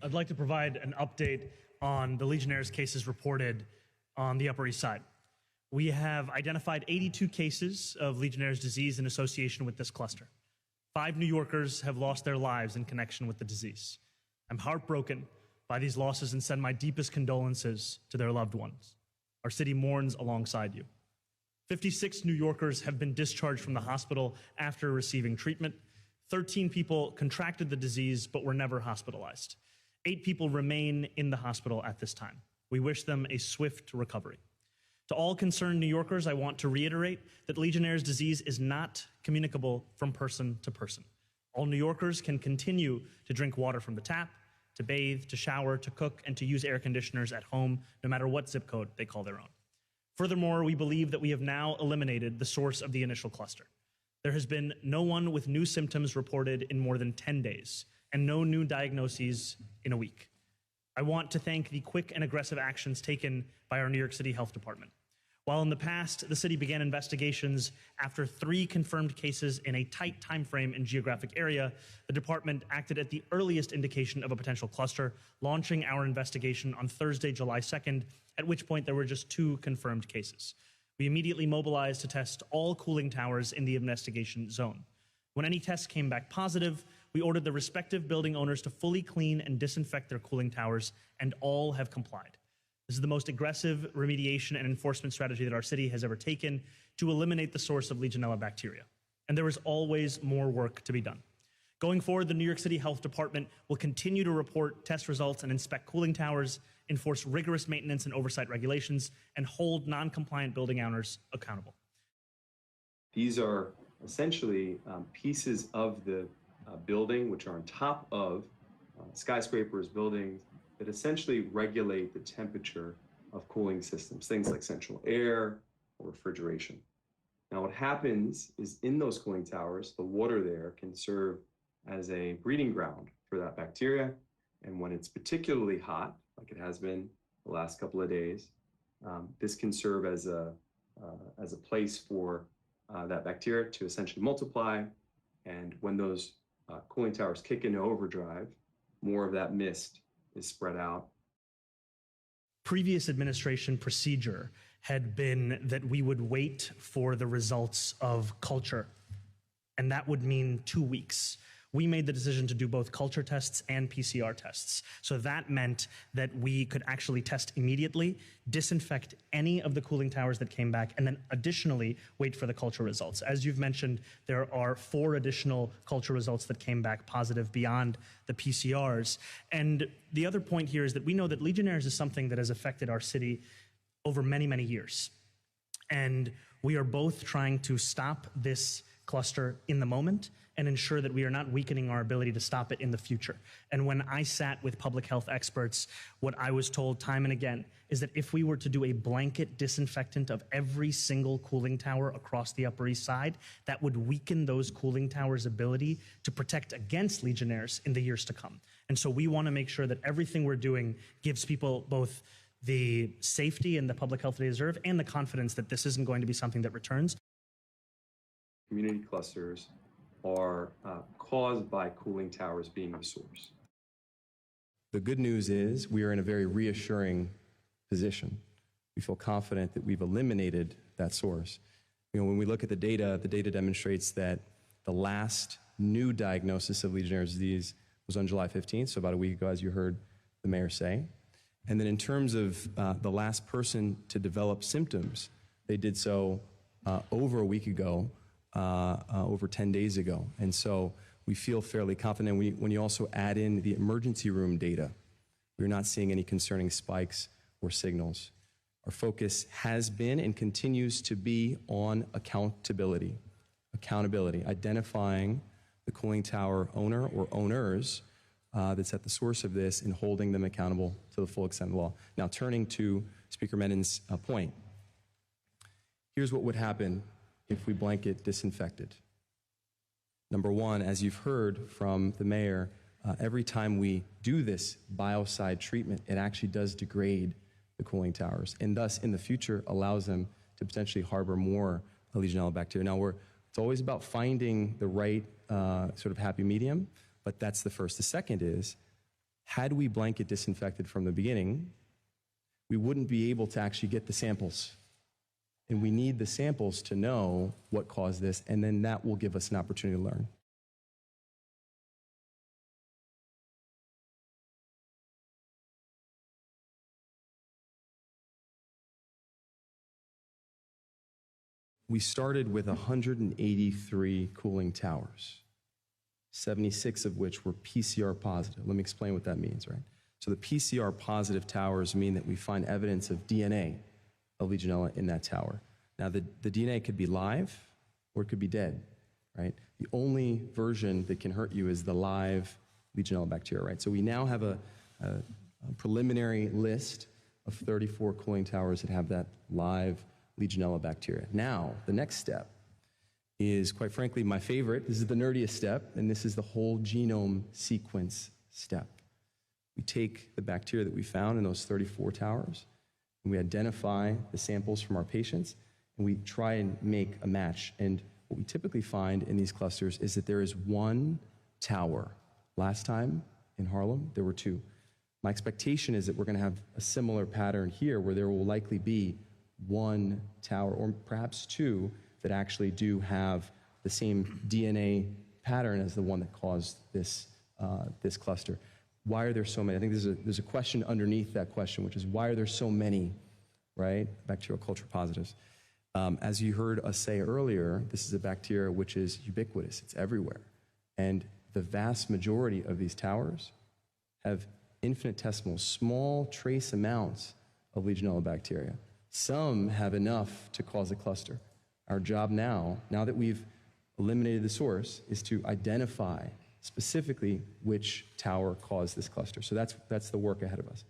I'd like to provide an update on the Legionnaires cases reported on the Upper East Side. We have identified 82 cases of Legionnaire's disease in association with this cluster. 5 New Yorkers have lost their lives in connection with the disease. I'm heartbroken by these losses and send my deepest condolences to their loved ones. Our city mourns alongside you. 56 New Yorkers have been discharged from the hospital after receiving treatment. 13 people contracted the disease but were never hospitalized. 8 people remain in the hospital at this time. We wish them a swift recovery. To all concerned New Yorkers, I want to reiterate that Legionnaire's disease is not communicable from person to person. All New Yorkers can continue to drink water from the tap, to bathe, to shower, to cook, and to use air conditioners at home, no matter what zip code they call their own. Furthermore, we believe that we have now eliminated the source of the initial cluster. There has been no one with new symptoms reported in more than 10 days, and no new diagnoses in a week. I want to thank the quick and aggressive actions taken by our New York City Health Department. While in the past, the city began investigations after 3 confirmed cases in a tight time frame and geographic area, the department acted at the earliest indication of a potential cluster, launching our investigation on Thursday, July 2nd, at which point there were just 2 confirmed cases. We immediately mobilized to test all cooling towers in the investigation zone. When any tests came back positive, we ordered the respective building owners to fully clean and disinfect their cooling towers, and all have complied. This is the most aggressive remediation and enforcement strategy that our city has ever taken to eliminate the source of Legionella bacteria. And there is always more work to be done. Going forward, the New York City Health Department will continue to report test results and inspect cooling towers, enforce rigorous maintenance and oversight regulations, and hold non-compliant building owners accountable. These are essentially pieces of the building which are on top of skyscrapers, buildings, that essentially regulate the temperature of cooling systems, things like central air or refrigeration. Now what happens is in those cooling towers, the water there can serve as a breeding ground for that bacteria. And when it's particularly hot, like it has been the last couple of days, this can serve as a place for that bacteria to essentially multiply. And when those cooling towers kick into overdrive, more of that mist is spread out. Previous administration procedure had been that we would wait for the results of culture, and that would mean 2 weeks. We made the decision to do both culture tests and PCR tests. So that meant that we could actually test immediately, disinfect any of the cooling towers that came back, and then additionally wait for the culture results. As you've mentioned, there are 4 additional culture results that came back positive beyond the PCRs. And the other point here is that we know that Legionnaires is something that has affected our city over many, many years. And we are both trying to stop this cluster in the moment and ensure that we are not weakening our ability to stop it in the future. And when I sat with public health experts, what I was told time and again is that if we were to do a blanket disinfectant of every single cooling tower across the Upper East Side, that would weaken those cooling towers' ability to protect against Legionnaires in the years to come. And so we want to make sure that everything we're doing gives people both the safety and the public health they deserve and the confidence that this isn't going to be something that returns. Community clusters are caused by cooling towers being the source. The good news is we are in a very reassuring position. We feel confident that we've eliminated that source. You know, when we look at the data demonstrates that the last new diagnosis of Legionnaire's disease was on July 15th, so about a week ago, as you heard the mayor say. And then in terms of the last person to develop symptoms, they did so over a week ago, over 10 days ago. And so we feel fairly confident. When you also add in the emergency room data, we're not seeing any concerning spikes or signals. Our focus has been and continues to be on accountability, identifying the cooling tower owner or owners that's at the source of this and holding them accountable to the full extent of the law. Now, turning to Speaker Menin's point, here's what would happen if we blanket disinfected. Number one, as you've heard from the mayor, every time we do this biocide treatment, it actually does degrade the cooling towers, and thus in the future allows them to potentially harbor more Legionella bacteria. Now, it's always about finding the right sort of happy medium, but that's the first. The second is Had we blanket disinfected from the beginning, we wouldn't be able to actually get the samples. And we need the samples to know what caused this, and then that will give us an opportunity to learn. We started with 183 cooling towers, 76 of which were PCR positive. Let me explain what that means, right? So the PCR positive towers mean that we find evidence of DNA of Legionella in that tower. Now, the DNA could be live or it could be dead, right? The only version that can hurt you is the live Legionella bacteria, right? So we now have a preliminary list of 34 cooling towers that have that live Legionella bacteria. Now, the next step is, quite frankly, my favorite. This is the nerdiest step, and this is the whole genome sequence step. We take the bacteria that we found in those 34 towers, and we identify the samples from our patients, and we try and make a match. And what we typically find in these clusters is that there is one tower. Last time in Harlem, there were two. My expectation is that we're going to have a similar pattern here, where there will likely be one tower, or perhaps two, that actually do have the same DNA pattern as the one that caused this, this cluster. Why are there so many? I think there's a question underneath that question, which is, why are there so many, right, bacterial culture positives? As you heard us say earlier, this is a bacteria which is ubiquitous. It's everywhere. And the vast majority of these towers have infinitesimal, small trace amounts of Legionella bacteria. Some have enough to cause a cluster. Our job now that we've eliminated the source, is to identify specifically which tower caused this cluster. So that's the work ahead of us.